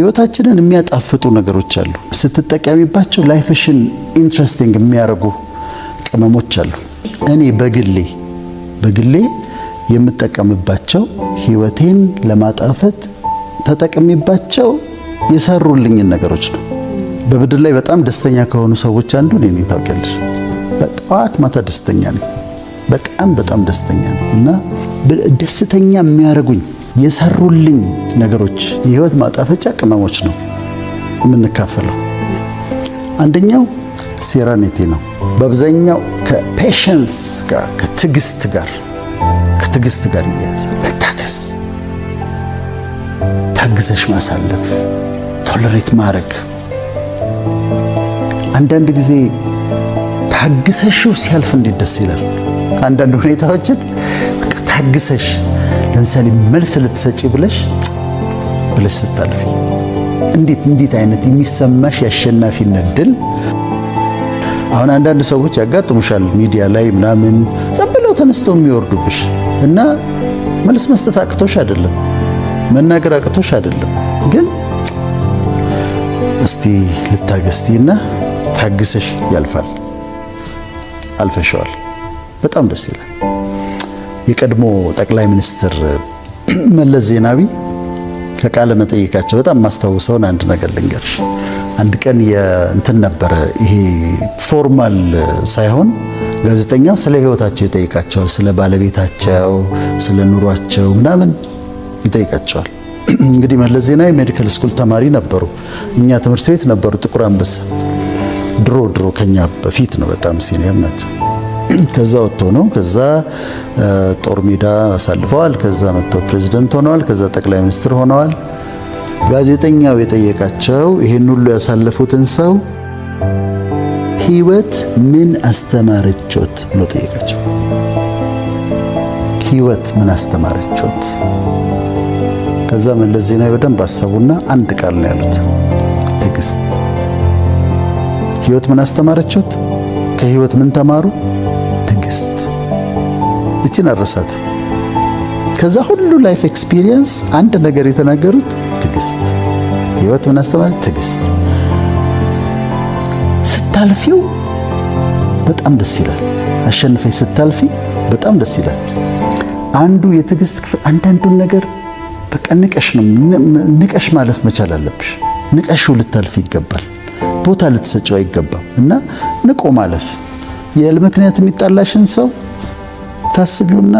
ህይወታችንን የሚያጣፍጡ ነገሮች አሉ። ስትጠቀሚባቸው ላይፍሽን ኢንትረስቲንግ የሚያደርጉ ቅመሞች አሉ። እኔ በግሌ የምጠቀምባቸው ህይወቴን ለማጣፈጥ ተጠቅሚባቸው የሰሩልኝን ነገሮች ነው። በምድር ላይ በጣም ደስተኛ ከሆኑ ሰዎች አንዱ እኔ ነኝ። ታውቂያለሽ፣ በጠዋት ማታ ደስተኛ ነኝ። በጣም ደስተኛ ነኝ እና ደስተኛ የሚያደርጉኝ የሰሩልኝ ነገሮች የህይወት ማጣፈጫ ቅመሞች ነው የምንካፈለው። አንደኛው ሴራኒቲ ነው። በአብዛኛው ከፔሸንስ ጋር ከትዕግስት ጋር ይያያዛል። መታገስ፣ ታግሰሽ ማሳለፍ፣ ቶለሬት ማድረግ። አንዳንድ ጊዜ ታግሰሽው ሲያልፍ እንዴት ደስ ይላል። አንዳንድ ሁኔታዎችን ታግሰሽ ለምሳሌ መልስ ልትሰጪ ብለሽ ስታልፊ እንዴት አይነት የሚሰማሽ ያሸናፊነት ድል። አሁን አንዳንድ ሰዎች ያጋጥሙሻል ሚዲያ ላይ ምናምን ዝም ብለው ተነስተው የሚወርዱብሽ እና መልስ መስጠት አቅቶሽ አይደለም፣ መናገር አቅቶሽ አይደለም፣ ግን እስቲ ልታገስቲና ታግሰሽ ያልፋል። አልፈሻል። በጣም ደስ ይላል። የቀድሞ ጠቅላይ ሚኒስትር መለስ ዜናዊ ከቃለ መጠይቃቸው በጣም ማስታወሰውን አንድ ነገር ልንገርሽ። አንድ ቀን እንትን ነበረ፣ ይሄ ፎርማል ሳይሆን ጋዜጠኛው ስለ ህይወታቸው ይጠይቃቸዋል። ስለ ባለቤታቸው፣ ስለ ኑሯቸው ምናምን ይጠይቃቸዋል። እንግዲህ መለስ ዜናዊ ሜዲካል ስኩል ተማሪ ነበሩ። እኛ ትምህርት ቤት ነበሩ ጥቁር አንበሳ። ድሮ ከኛ በፊት ነው፣ በጣም ሲኒየር ናቸው። ከዛ ወጥተው ነው፣ ከዛ ጦር ሜዳ አሳልፈዋል። ከዛ መጥተው ፕሬዝዳንት ሆነዋል። ከዛ ጠቅላይ ሚኒስትር ሆነዋል። ጋዜጠኛው የጠየቃቸው ይሄን ሁሉ ያሳለፉትን ሰው ህይወት ምን አስተማረቾት ብሎ ጠየቃቸው። ህይወት ምን አስተማረቾት? ከዛ መለስ ዜናዊ በደንብ አሰቡና አንድ ቃል ነው ያሉት፣ ትዕግስት። ህይወት ምን አስተማረቾት? ከህይወት ምን ተማሩ? ትዕግስት። እቺን አረሳት። ከዛ ሁሉ ላይፍ ኤክስፒሪየንስ አንድ ነገር የተናገሩት ትዕግስት። ህይወት ምን አስተማረች? ትዕግስት። ስታልፊው በጣም ደስ ይላል። አሸንፈሽ ስታልፊ በጣም ደስ ይላል። አንዱ የትዕግስት ክፍል አንዳንዱን ነገር በቃ ንቀሽ ማለፍ መቻል አለብሽ። ንቀሽው ልታልፊ ይገባል። ቦታ ልትሰጪው አይገባም። እና ንቆ ማለፍ የል ምክንያት የሚጣላሽን ሰው ታስቢውና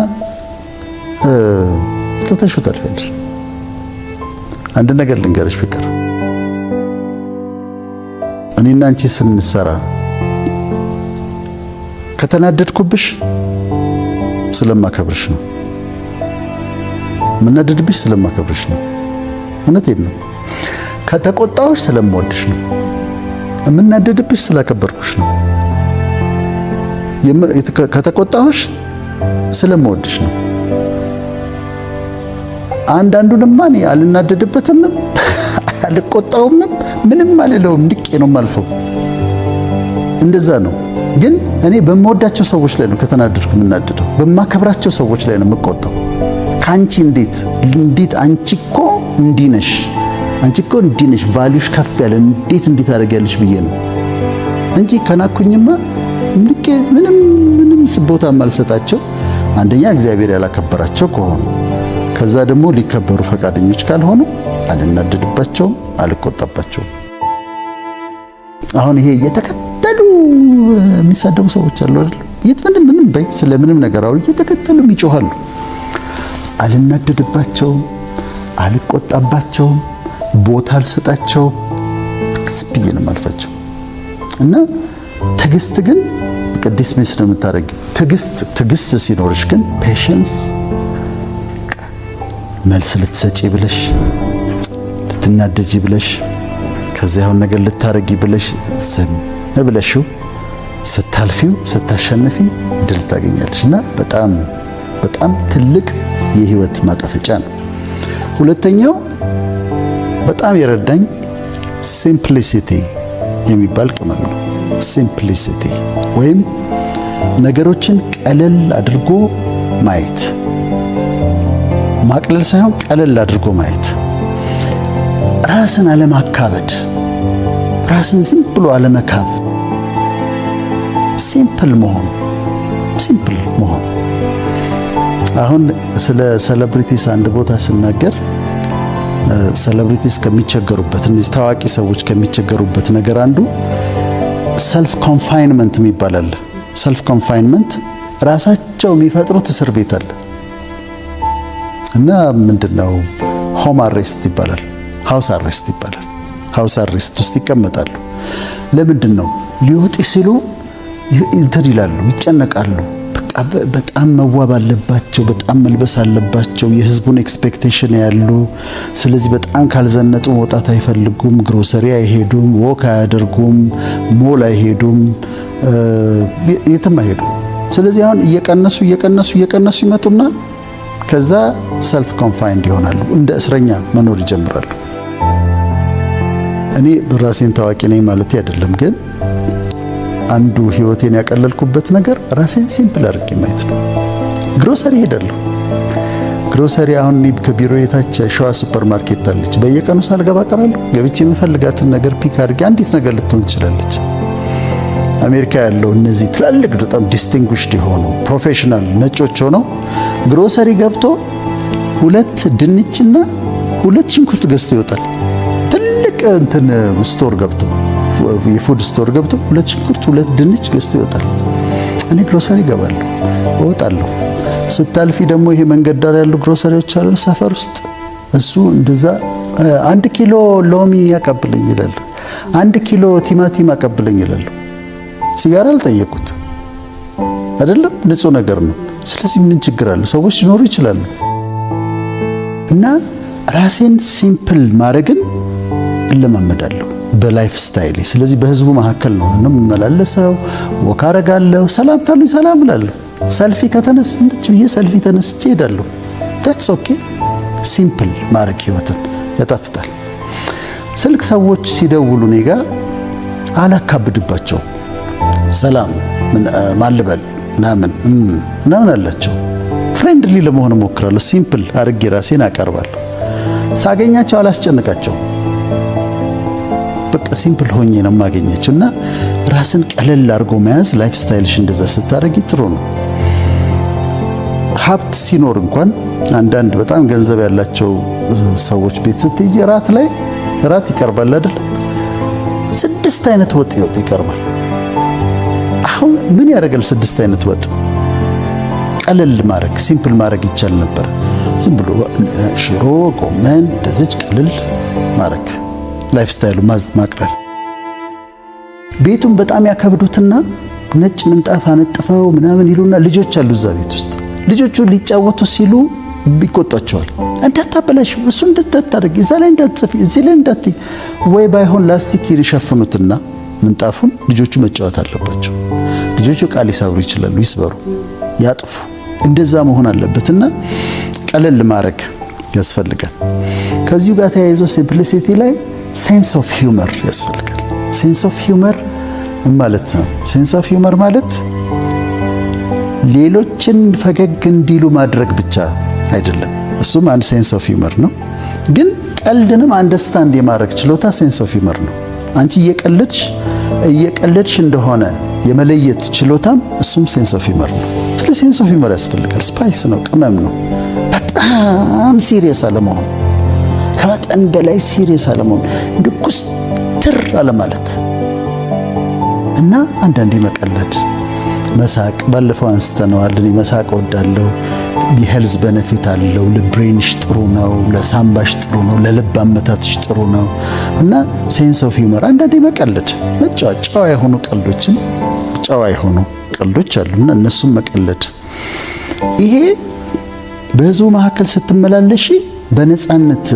ተተሹ ታልፈልሽ። አንድ ነገር ልንገርሽ ፍቅር፣ እኔና አንቺ ስንሰራ ከተናደድኩብሽ ስለማከብርሽ ነው። ምናደድብሽ ስለማከብርሽ ነው። እውነቴን ነው። ከተቆጣሁሽ ስለምወድሽ ነው። ምናደድብሽ ስላከበርኩሽ ነው። ከተቆጣሁሽ ስለምወድሽ ነው። አንዳንዱንማ እኔ አልናደድበትም፣ አልቆጣውም፣ ምንም አልለውም፣ ንቄ ነው የማልፈው። እንደዛ ነው። ግን እኔ በምወዳቸው ሰዎች ላይ ነው ከተናደድኩ የምናደደው። በማከብራቸው ሰዎች ላይ ነው የምቆጣው። ካንቺ እንዴት አንቺ እኮ እንዲህ ነሽ፣ አንቺ እኮ እንዲህ ነሽ፣ ቫልዩሽ ከፍ ያለ እንዴት አደርጋለሽ ብዬ ነው እንጂ ከናኩኝማ ንቄ ምንም ስቦታ ማልሰጣቸው። አንደኛ እግዚአብሔር ያላከበራቸው ከሆኑ፣ ከዛ ደግሞ ሊከበሩ ፈቃደኞች ካልሆኑ አልናደድባቸውም፣ አልቆጣባቸውም። አሁን ይሄ እየተከተሉ የሚሳደቡ ሰዎች አሉ አይደል? ምንም በይ ስለምንም ነገር አውሪ እየተከተሉ ይጮሃሉ። አልናደድባቸውም፣ አልቆጣባቸውም፣ ቦታ አልሰጣቸውም። ስፒየ ነው ማልፋቸው። እና ትዕግስት ግን ቅድስ ሚስ ነው የምታደርጊው። ትዕግስት ሲኖርሽ ግን ፔሸንስ፣ መልስ ልትሰጪ ብለሽ ልትናደጂ ብለሽ ከዚያ ያውን ነገር ልታረጊ ብለሽ ዝም ብለሽው ስታልፊው ስታሸንፊ ድል ታገኛለሽ። እና በጣም ትልቅ የህይወት ማጣፈጫ ነው። ሁለተኛው በጣም የረዳኝ ሲምፕሊሲቲ የሚባል ቅመም ነው። ሲምፕሊሲቲ ወይም ነገሮችን ቀለል አድርጎ ማየት፣ ማቅለል ሳይሆን ቀለል አድርጎ ማየት። ራስን አለማካበድ፣ ራስን ዝም ብሎ አለመካብ፣ ሲምፕል መሆን። አሁን ስለ ሴሌብሪቲስ አንድ ቦታ ስናገር ሴሌብሪቲስ ከሚቸገሩበት እነዚህ ታዋቂ ሰዎች ከሚቸገሩበት ነገር አንዱ ሰልፍ ኮንፋይንመንት ይባላል። ሰልፍ ኮንፋይንመንት ራሳቸው የሚፈጥሩት እስር ቤት አለ እና ምንድነው ሆም አሬስት ይባላል፣ ሃውስ አሬስት ይባላል። ሃውስ አሬስት ውስጥ ይቀመጣሉ። ለምንድን ነው? ሊወጡ ሲሉ እንትን ይላሉ፣ ይጨነቃሉ። በጣም መዋብ አለባቸው፣ በጣም መልበስ አለባቸው፣ የህዝቡን ኤክስፔክቴሽን ያሉ። ስለዚህ በጣም ካልዘነጡ መውጣት አይፈልጉም፣ ግሮሰሪ አይሄዱም፣ ወክ አያደርጉም፣ ሞል አይሄዱም፣ የትም አይሄዱም። ስለዚህ አሁን እየቀነሱ ይመጡና ከዛ ሰልፍ ኮንፋይንድ ይሆናሉ፣ እንደ እስረኛ መኖር ይጀምራሉ። እኔ ራሴን ታዋቂ ነኝ ማለት አይደለም፣ ግን አንዱ ህይወቴን ያቀለልኩበት ነገር ራሴን ሲምፕል አድርጌ ማየት ነው። ግሮሰሪ ሄዳለሁ። ግሮሰሪ አሁን ከቢሮ የታች ሸዋ ሱፐር ማርኬት አለች። በየቀኑ ሳልገባ ቀራለሁ። ገብቼ የምፈልጋትን ነገር ፒክ አድርጌ አንዲት ነገር ልትሆን ትችላለች። አሜሪካ ያለው እነዚህ ትላልቅ በጣም ዲስቲንጉሽድ የሆኑ ፕሮፌሽናል ነጮች ሆነው ግሮሰሪ ገብቶ 2 ድንችና 2 ሽንኩርት ገዝቶ ይወጣል። ትልቅ እንትን ስቶር ገብቶ የፉድ ስቶር ገብቶ 2 ሽንኩርት 2 ድንች ገዝቶ ይወጣል። እኔ ግሮሰሪ ገባለሁ፣ እወጣለሁ። ስታልፊ ደግሞ ይሄ መንገድ ዳር ያሉ ግሮሰሪዎች አሉ ሰፈር ውስጥ፣ እሱ እንደዛ 1 ኪሎ ሎሚ ያቀብለኝ ይላል፣ 1 ኪሎ ቲማቲም ያቀብለኝ ይላል። ሲጋራ አልጠየቁት አይደለም፣ ንጹህ ነገር ነው። ስለዚህ ምን ችግር አለ? ሰዎች ሊኖሩ ይችላሉ። እና ራሴን ሲምፕል ማድረግን እለማመዳለሁ በላይፍ ስታይል። ስለዚህ በህዝቡ መካከል ነው የምመላለሰው፣ ወክ አደርጋለሁ፣ ሰላም ካሉኝ ሰላም እላለሁ። ሰልፊ ከተነስቼ ሰልፊ ተነስቼ እሄዳለሁ። that's okay። ሲምፕል ማድረግ ህይወትን ያጣፍጣል። ስልክ ሰዎች ሲደውሉ እኔ ጋር አላካብድባቸው። ሰላም ማልበል ምናምን አላቸው። ፍሬንድሊ ለመሆን እሞክራለሁ። ሲምፕል አድርጌ ራሴን አቀርባለሁ። ሳገኛቸው አላስጨንቃቸው። በቃ ሲምፕል ሆኜ ነው የማገኛቸው። እና ራስን ቀለል አድርጎ መያዝ ላይፍ ስታይልሽ እንደዛ ስታደርጊ ጥሩ ነው። ሀብት ሲኖር እንኳን አንዳንድ በጣም ገንዘብ ያላቸው ሰዎች ቤት ስትሄጂ ራት ይቀርባል አይደል? 6 አይነት ወጥ ይቀርባል። አሁን ምን ያደርጋል? 6 አይነት ወጥ ቀለል ማድረግ ሲምፕል ማድረግ ይቻል ነበር። ዝም ብሎ ሽሮ፣ ጎመን እንደዚህ ቀለል ማድረግ ላይፍ ስታይሉ ማቅለል። ቤቱን በጣም ያከብዱትና ነጭ ምንጣፍ አነጥፈው ምናምን ይሉና ልጆች አሉ እዛ ቤት ውስጥ። ልጆቹ ሊጫወቱ ሲሉ ይቆጣቸዋል። እንዳታበላሽ፣ እሱ እንዳታደርጊ፣ እዛ ላይ እንዳትጽፊ፣ እዚህ ላይ እንዳትይ። ወይ ባይሆን ላስቲክ ይሸፍኑትና ምንጣፉን ልጆቹ መጫወት አለባቸው። ልጆቹ ቃል ሊሰብሩ ይችላሉ፣ ይስበሩ፣ ያጥፉ። እንደዛ መሆን አለበትና ቀለል ማድረግ ያስፈልጋል። ከዚሁ ጋር ተያይዞ ሲምፕሊሲቲ ላይ ሴንስ ኦፍ ሂውመር ያስፈልጋል። ሴንስ ኦፍ ሂውመር ማለት ነው። ሴንስ ኦፍ ሂውመር ማለት ሌሎችን ፈገግ እንዲሉ ማድረግ ብቻ አይደለም። እሱም አንድ ሴንስ ኦፍ ሂውመር ነው። ግን ቀልድንም አንደርስታንድ የማድረግ ችሎታ ሴንስ ኦፍ ሂውመር ነው። አንቺ እየቀለድሽ እንደሆነ የመለየት ችሎታም እሱም ሴንስ ኦፍ ሂውመር ነው። ስለዚህ ሴንስ ኦፍ ሂውመር ያስፈልጋል። ስፓይስ ነው፣ ቅመም ነው። በጣም ሲሪየስ አለመሆን፣ ከመጠን በላይ ሲሪየስ አለመሆን፣ ድኩስትር አለማለት እና አንዳንዴ መቀለድ፣ መሳቅ። ባለፈው አንስተነዋል። እኔ መሳቅ እወዳለሁ። የሄልዝ ቤኔፊት አለው። ለብሬንሽ ጥሩ ነው፣ ለሳምባሽ ጥሩ ነው፣ ለልብ አመታትሽ ጥሩ ነው እና ሴንስ ኦፍ ሂውመር አንዳንዴ መቀለድ፣ ጨዋ የሆኑ ቀልዶችን ጨዋ የሆኑ ቀልዶች አሉና እነሱም መቀለድ። ይሄ በህዝቡ መካከል ስትመላለሽ በነፃነት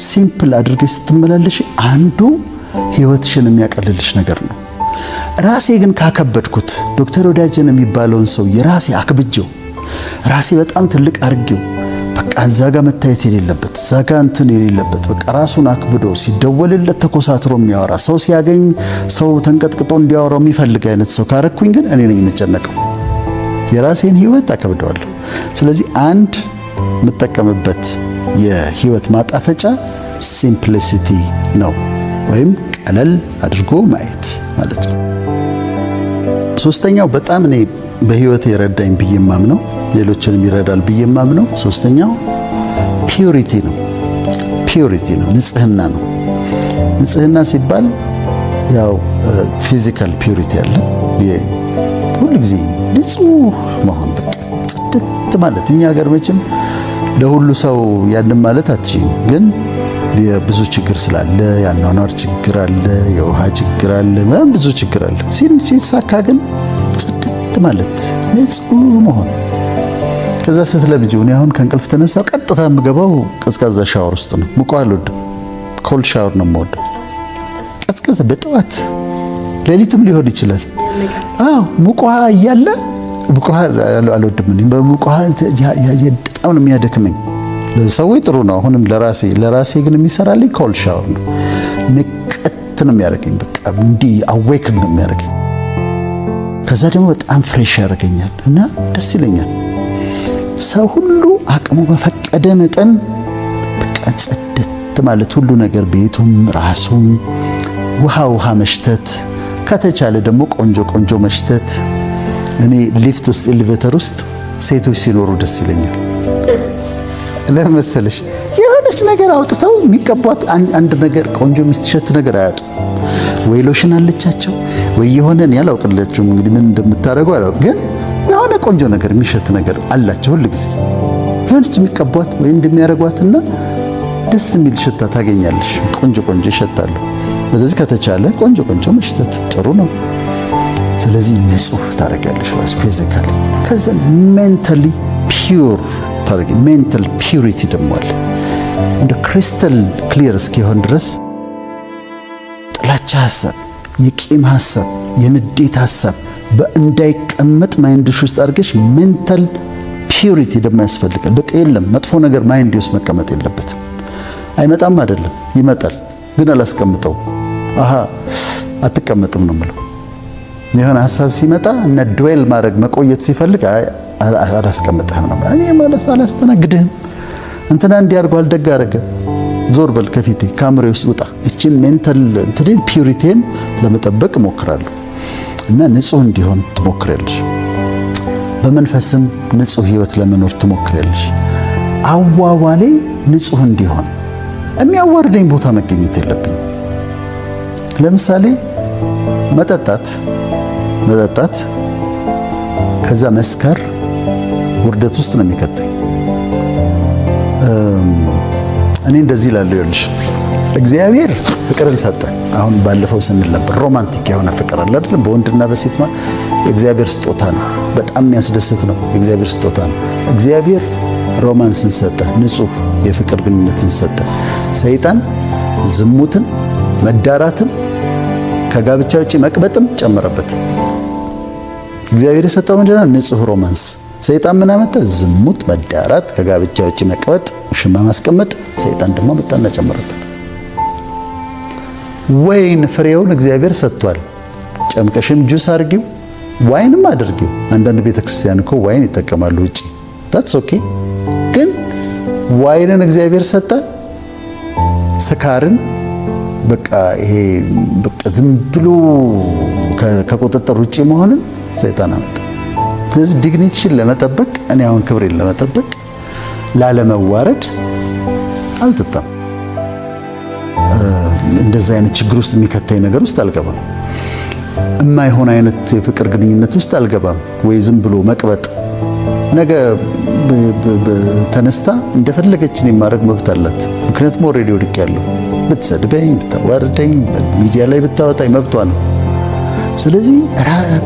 ሲምፕል አድርገሽ ስትመላለሽ አንዱ ህይወትሽን የሚያቀልልሽ ነገር ነው። ራሴ ግን ካከበድኩት ዶክተር ወዳጀን የሚባለውን ሰው የራሴ አክብጀው ራሴ በጣም ትልቅ አርጌው በቃ እዛ ጋር መታየት የሌለበት እዛ ጋር እንትን የሌለበት በቃ ራሱን አክብዶ ሲደወልለት ተኮሳትሮ የሚያወራ ሰው ሲያገኝ ሰው ተንቀጥቅጦ እንዲያወራው የሚፈልግ አይነት ሰው ካረኩኝ ግን እኔ ነኝ የምጨነቀው። የራሴን ህይወት አከብደዋለሁ። ስለዚህ አንድ የምጠቀምበት የህይወት ማጣፈጫ ሲምፕሊሲቲ ነው፣ ወይም ቀለል አድርጎ ማየት ማለት ነው። ሶስተኛው በጣም እኔ በህይወት የረዳኝ ብዬ የማምነው ሌሎችንም ይረዳል ብዬ የማምነው ሶስተኛው ፒዩሪቲ ነው። ፒዩሪቲ ነው፣ ንጽህና ነው። ንጽህና ሲባል ያው ፊዚካል ፒዩሪቲ አለ፣ ሁሉ ጊዜ ንጹህ መሆን በቃ ጽድት ማለት። እኛ ሀገር መቼም ለሁሉ ሰው ያንን ማለት አትችልም፣ ግን የብዙ ችግር ስላለ የአኗኗር ችግር አለ፣ የውሃ ችግር አለ፣ ብዙ ችግር አለ። ሲሳካ ግን ጽድት ማለት ንጹህ መሆን። ከዛ ስትለምጂው እኔ አሁን ከእንቅልፍ ተነሳው ቀጥታ የምገባው ቀዝቃዛ ሻወር ውስጥ ነው። ሙቀት አልወድም፣ ኮልድ ሻወር ነው የምወደው። ቀዝቀዘ በጠዋት ሌሊትም ሊሆን ይችላል። አዎ ሙቀት እያለ ሙቀት አልወድም። እኔ በሙቀት በጣም ነው የሚያደክመኝ። ለሰዎች ጥሩ ነው፣ አሁንም ለራሴ ግን የሚሰራልኝ ኮልድ ሻወር ነው። ንቀት ነው የሚያደርገኝ፣ በቃ እንዲህ አዌክን ነው የሚያደርገኝ። ከዛ ደግሞ በጣም ፍሬሽ ያደርገኛል እና ደስ ይለኛል። ሰው ሁሉ አቅሙ በፈቀደ መጠን በቃ ጽድት ማለት ሁሉ ነገር፣ ቤቱም ራሱም ውሃ መሽተት፣ ከተቻለ ደግሞ ቆንጆ መሽተት። እኔ ሊፍት ውስጥ ኤሌቬተር ውስጥ ሴቶች ሲኖሩ ደስ ይለኛል። ለምን መሰለሽ? የሆነች ነገር አውጥተው የሚቀቧት አንድ ነገር ቆንጆ የሚትሸት ነገር አያጡ። ወይ ሎሽን አለቻቸው ወይ የሆነን ያላውቅላችሁ እንግዲህ ምን እንደምታደርገው አላውቅ፣ ግን የሆነ ቆንጆ ነገር የሚሸት ነገር አላቸው ሁሉ ጊዜ የሆነች የሚቀቧት ወይ እንደሚያደርጓትና ደስ የሚል ሽታ ታገኛለሽ። ቆንጆ ይሸታሉ። ስለዚህ ከተቻለ ቆንጆ መሽተት ጥሩ ነው። ስለዚህ ንጹህ ታደርጊያለሽ ራስ ፊዚካሊ። ከዛ ሜንታሊ ፒዩር ታደርጊ። ሜንታል ፒዩሪቲ ደግሞ አለ። እንደ ክሪስታል ክሊር እስኪሆን ድረስ ጥላቻ ሐሳብ፣ የቂም ሐሳብ፣ የንዴት ሐሳብ እንዳይቀመጥ ማይንድሽ ውስጥ አድርገሽ ሜንታል ፒዩሪቲ ደግሞ ያስፈልጋል። በቃ የለም መጥፎ ነገር ማይንድ ውስጥ መቀመጥ የለበትም። አይመጣም አይደለም ይመጣል፣ ግን አላስቀምጠው። አትቀመጥም ነው የምለው። የሆነ ሐሳብ ሲመጣ እና ድዌል ማድረግ መቆየት ሲፈልግ አላስቀምጥህም ነው እኔ ማለት አላስተናግድህም። እንትና እንዲያርጓል ደግ አደረገ፣ ዞር በል ከፊቴ ካሜራ ውስጥ ውጣ። እቺን ሜንታል እንትሪን ፒዩሪቲን ለመጠበቅ እሞክራለሁ እና ንጹህ እንዲሆን ትሞክሪያለሽ። በመንፈስም ንጹህ ህይወት ለመኖር ትሞክሪያለሽ። አዋዋሌ ንጹህ እንዲሆን የሚያዋርደኝ ቦታ መገኘት የለብኝ። ለምሳሌ መጠጣት ከዛ መስከር ውርደት ውስጥ ነው የሚከተኝ። እኔ እንደዚህ እላለሁ፣ ይኸውልሽ እግዚአብሔር ፍቅርን ሰጠ። አሁን ባለፈው ስንል ነበር ሮማንቲክ የሆነ ፍቅር አለ አይደል? በወንድና በሴት የእግዚአብሔር ስጦታ ነው። በጣም የሚያስደስት ነው። የእግዚአብሔር ስጦታ ነው። እግዚአብሔር ሮማንስን ሰጠ፣ ንጹህ የፍቅር ግንኙነትን ሰጠ። ሰይጣን ዝሙትን፣ መዳራትን፣ ከጋብቻ ውጪ መቅበጥም ጨመረበት። እግዚአብሔር የሰጠው ምንድነው? ንጹህ ሮማንስ። ሰይጣን ምን አመጣ? ዝሙት፣ መዳራት፣ ከጋብቻ ውጪ መቅበጥ፣ ሽማ ማስቀመጥ። ሰይጣን ደግሞ መጣና ጨመረበት። ወይን ፍሬውን እግዚአብሔር ሰጥቷል። ጨምቀሽም ጁስ አድርጊው፣ ዋይንም አድርጊው። አንዳንድ ቤተክርስቲያን እኮ ዋይን ይጠቀማሉ ውጪ። ታትስ ኦኬ። ግን ዋይንን እግዚአብሔር ሰጠ። ስካርን በቃ ይሄ በቃ ዝም ብሎ ከቁጥጥር ውጪ መሆንን ሰይጣን አመጣ። ስለዚህ ዲግኒቲሽን ለመጠበቅ እኔ አሁን ክብሬን ለመጠበቅ ላለመዋረድ አልጠጣም። እንደዚህ አይነት ችግር ውስጥ የሚከተኝ ነገር ውስጥ አልገባም። የማይሆን አይነት የፍቅር ግንኙነት ውስጥ አልገባም። ወይ ዝም ብሎ መቅበጥ። ነገ ተነስታ እንደፈለገችን የማድረግ መብት አላት። ምክንያቱም ኦልሬዲ ወድቄያለሁ። ብትሰድበኝ፣ ብታዋርደኝ፣ ሚዲያ ላይ ብታወጣኝ መብቷ ነው። ስለዚህ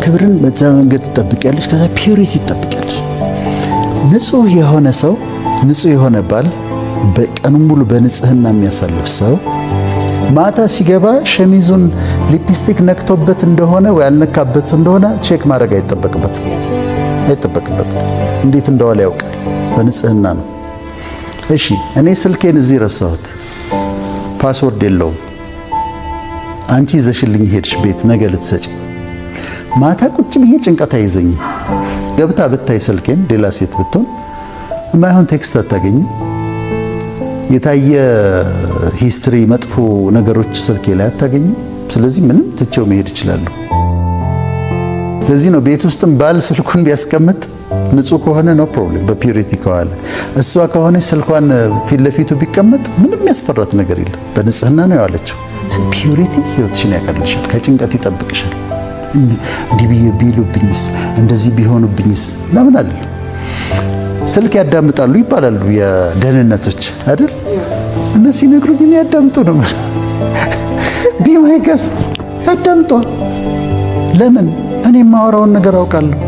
ክብርን በዛ መንገድ ትጠብቂያለሽ። ከዛ ፒዩሪቲ ትጠብቂያለሽ። ንጹህ የሆነ ሰው፣ ንጹህ የሆነ ባል፣ በቀኑን ሙሉ በንጽህና የሚያሳልፍ ሰው ማታ ሲገባ ሸሚዙን ሊፕስቲክ ነክቶበት እንደሆነ ወይ ያልነካበት እንደሆነ ቼክ ማድረግ አይጠበቅበትም። እንዴት እንደዋለ ያውቃል። በንጽህና ነው። እሺ እኔ ስልኬን እዚህ ረሳሁት፣ ፓስወርድ የለውም። አንቺ ይዘሽልኝ ሄድሽ ቤት ነገ ልትሰጪ። ማታ ቁጭ ብዬ ጭንቀት አይዘኝም። ገብታ ብታይ ስልኬን ሌላ ሴት ብትሆን የማይሆን ቴክስት አታገኝም። የታየ ሂስትሪ መጥፎ ነገሮች ስልኬ ላይ አታገኙ። ስለዚህ ምንም ትቼው መሄድ እችላለሁ። ስለዚህ ነው ቤት ውስጥም ባል ስልኩን ቢያስቀምጥ ንጹህ ከሆነ ነው ፕሮብሌም። በፒዩሪቲ ከዋለ እሷ ከሆነ ስልኳን ፊት ለፊቱ ቢቀመጥ ምንም ያስፈራት ነገር የለም። በንጽህና ነው ያለችው። ፒዩሪቲ ህይወትሽን ያቀልልሻል፣ ከጭንቀት ይጠብቅሻል። እንዲህ ቢሉብኝስ እንደዚህ ቢሆኑብኝስ ለምን አለ ስልክ ያዳምጣሉ ይባላሉ የደህንነቶች አይደል? እነዚህ ነግሩኝ እኔ ያዳምጡ ነው ቢማይከስ ያዳምጧል። ለምን? እኔ የማወራውን ነገር አውቃለሁ።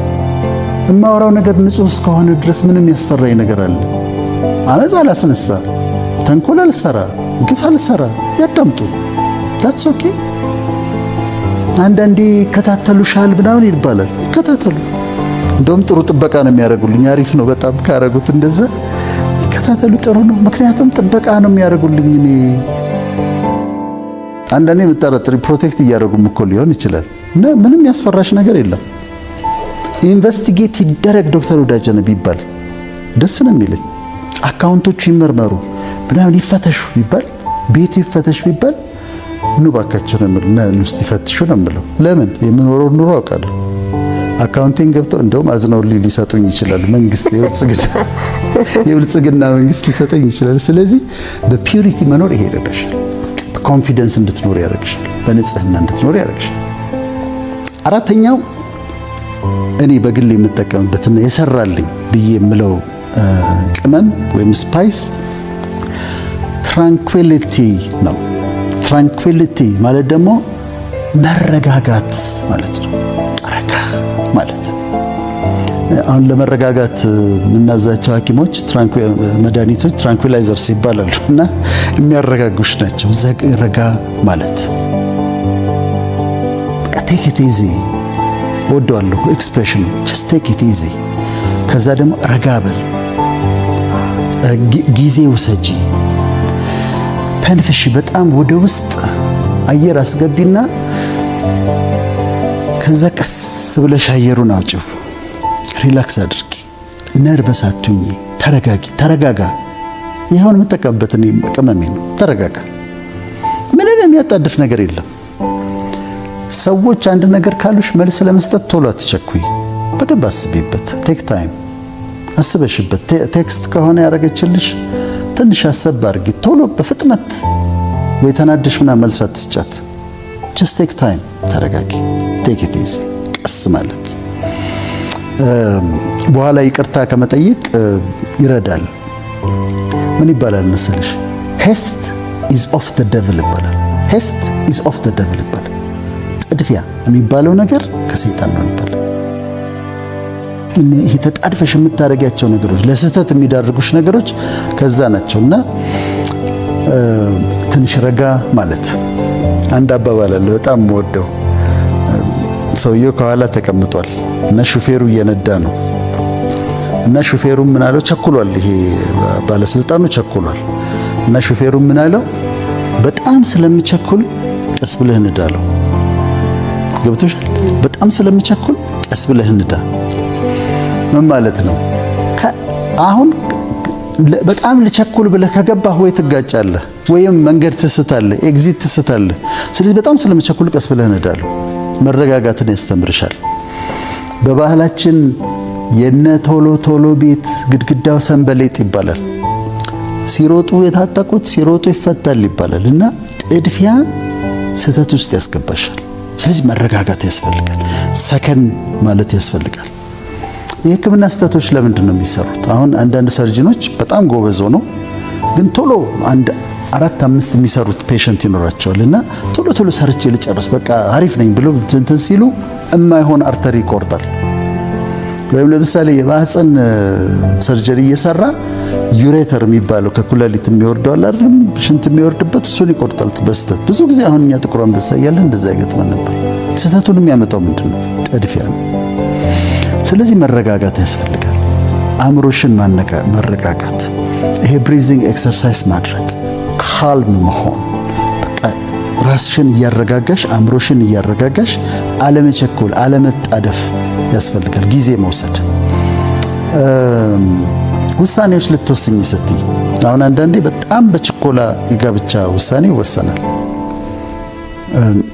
የማወራው ነገር ንጹህ እስከሆነ ድረስ ምንም ያስፈራኝ ነገር አለ? አመፅ አላስነሳ፣ ተንኮል አልሰራ፣ ግፍ አልሰራ። ያዳምጡ። that's okay። አንዳንዴ ይከታተሉሻል ምናምን ይባላል። ይከታተሉ። እንደውም ጥሩ ጥበቃ ነው የሚያደርጉልኝ። አሪፍ ነው በጣም ካረጉት እንደዛ ይከታተሉ። ጥሩ ነው። ምክንያቱም ጥበቃ ነው የሚያደርጉልኝ። እኔ አንዳንዴ የምጠረጥሪ ፕሮቴክት እያደረጉም እኮ ሊሆን ይችላል። እና ምንም ያስፈራሽ ነገር የለም። ኢንቨስቲጌት ይደረግ ዶክተር ወዳጀነ ቢባል ደስ ነው የሚለኝ። አካውንቶቹ ይመርመሩ ምናምን ይፈተሹ ቢባል ቤቱ ይፈተሽ ቢባል ኑ ባካችሁ ነው የምለው። እና ውስጥ ይፈትሹ ነው የምለው። ለምን? የምኖረው ኑሮ አውቃለሁ። አካውንቴን ገብተው እንደውም አዝነውልኝ ሊሰጡኝ ይችላል። መንግስት የብልጽግና መንግስት ሊሰጠኝ ይችላል። ስለዚህ በፒዩሪቲ መኖር ይሄ ይረዳሻል። በኮንፊደንስ እንድትኖር ያደርግሻል። በንጽህና እንድትኖር ያደርግሻል። አራተኛው እኔ በግል የምጠቀምበትና የሰራልኝ ብዬ የምለው ቅመም ወይም ስፓይስ ትራንኩዊሊቲ ነው። ትራንኩዊሊቲ ማለት ደግሞ መረጋጋት ማለት ነው። ረጋ ማለት አሁን ለመረጋጋት የምናዛቸው ሐኪሞች መድኃኒቶች ትራንኩላይዘርስ ይባላሉ እና የሚያረጋጉሽ ናቸው። ረጋ ማለት ቴክ ኢት ኢዚ ወደዋለሁ ኤክስፕሬሽኑ ጀስት ቴክ ኢት ኢዚ። ከዛ ደግሞ ረጋ በል፣ ጊዜ ውሰጂ፣ ተንፈሺ። በጣም ወደ ውስጥ አየር አስገቢና ከዛ ቀስ ብለሽ አየሩን አውጪው። ሪላክስ አድርጊ፣ ነርቨስ አትሁኚ፣ ተረጋጊ፣ ተረጋጋ። ይሄውን የምጠቀምበት እኔ ቅመሜ ነው። ተረጋጋ። ምንም የሚያጣድፍ ነገር የለም። ሰዎች አንድ ነገር ካሉሽ መልስ ለመስጠት ቶሎ አትቸኩይ። በደንብ አስቢበት። ቴክ ታይም አስበሽበት። ቴክስት ከሆነ ያደረገችልሽ ትንሽ አሰብ አድርጊ። ቶሎ በፍጥነት ወይ ተናደሽ ምናምን መልስ አትስጫት። ጀስት ቴክ ታይም፣ ተረጋጊ። ቴክ ኢት ኢዚ፣ ቀስ ማለት በኋላ ይቅርታ ከመጠየቅ ይረዳል። ምን ይባላል መሰለሽ? ሄስት ኢዝ ኦፍ ዘ ደቭል ይባላል። ሄስት ኢዝ ኦፍ ዘ ደቭል ይባላል። ጥድፊያ የሚባለው ነገር ከሰይጣን ነው ይባላል። ይሄ ተጣድፈሽ የምታደርጊያቸው ነገሮች፣ ለስህተት የሚዳርጉሽ ነገሮች ከዛ ናቸውና ትንሽ ረጋ ማለት። አንድ አባባል አለ በጣም ወደው። ሰውየው ከኋላ ተቀምጧል እና ሹፌሩ እየነዳ ነው እና ሹፌሩ ምን አለው? ቸኩሏል። ይሄ ባለስልጣኑ ቸኩሏል እና ሹፌሩ ምን አለው? በጣም ስለሚቸኩል ቀስ ብለህ እንዳለው። ገብቶሻል? በጣም ስለሚቸኩል ቀስ ብለህ እንዳ። ምን ማለት ነው? አሁን በጣም ልቸኩል ብለህ ከገባህ ወይ ትጋጫለህ ወይም መንገድ ትስታለህ፣ ኤግዚት ትስታለህ። ስለዚህ በጣም ስለሚቸኩል ቀስ ብለህ እንዳለው መረጋጋትን ያስተምርሻል። በባህላችን የነ ቶሎ ቶሎ ቤት ግድግዳው ሰንበሌጥ ይባላል። ሲሮጡ የታጠቁት ሲሮጡ ይፈታል ይባላል እና ጥድፊያ ስህተት ውስጥ ያስገባሻል። ስለዚህ መረጋጋት ያስፈልጋል። ሰከን ማለት ያስፈልጋል። የሕክምና ስህተቶች ለምንድን ነው የሚሰሩት? አሁን አንዳንድ ሰርጅኖች በጣም ጎበዝ ነው ግን ቶሎ አንድ 4-5 የሚሰሩት ፔሸንት ይኖራቸዋል እና ቶሎ ቶሎ ሰርቼ ልጨርስ በቃ አሪፍ ነኝ ብሎ እንትን ሲሉ የማይሆን አርተሪ ይቆርጣል። ወይም ለምሳሌ የማህፀን ሰርጀሪ እየሰራ ዩሬተር የሚባለው ከኩላሊት የሚወርደው አይደለም ሽንት የሚወርድበት እሱን ይቆርጣል በስተት። ብዙ ጊዜ አሁን እኛ ጥቁር አንበሳ እያለ እንደዛ ይገጥመን ነበር። ስህተቱን የሚያመጣው ምንድን ነው? ጥድፊያ ነው። ስለዚህ መረጋጋት ያስፈልጋል። አእምሮሽን መረጋጋት፣ ይሄ ብሪዚንግ ኤክሰርሳይዝ ማድረግ፣ ካልም መሆን፣ በቃ ራስሽን እያረጋጋሽ አእምሮሽን እያረጋጋሽ አለመቸኮል፣ አለመጣደፍ ያስፈልጋል። ጊዜ መውሰድ። ውሳኔዎች ልትወስኝ ስትይ አሁን አንዳንዴ በጣም በችኮላ የጋብቻ ውሳኔ ይወሰናል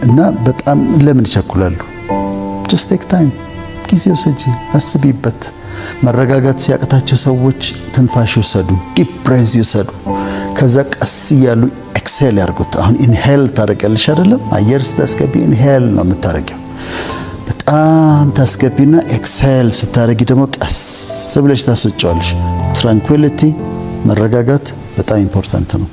እና በጣም ለምን ይቸኩላሉ? just take time፣ ጊዜ ወሰጂ፣ አስቢበት። መረጋጋት ሲያቅታቸው ሰዎች ትንፋሽ ይወሰዱ፣ ዲፕ ብሬዝ ይወሰዱ። ከዛ ቀስ እያሉ ኤክሴል ያርጉት። አሁን ኢንሄል ታደርጊያለሽ አይደለም? አየር ስታስገቢ ኢንሄል ነው የምታደርጊው። በጣም ታስገቢና ኤክሴል ስታደርጊ ደግሞ ቀስ ብለሽ ታስወጪዋለሽ። ትራንኩዊሊቲ፣ መረጋጋት በጣም ኢምፖርታንት ነው።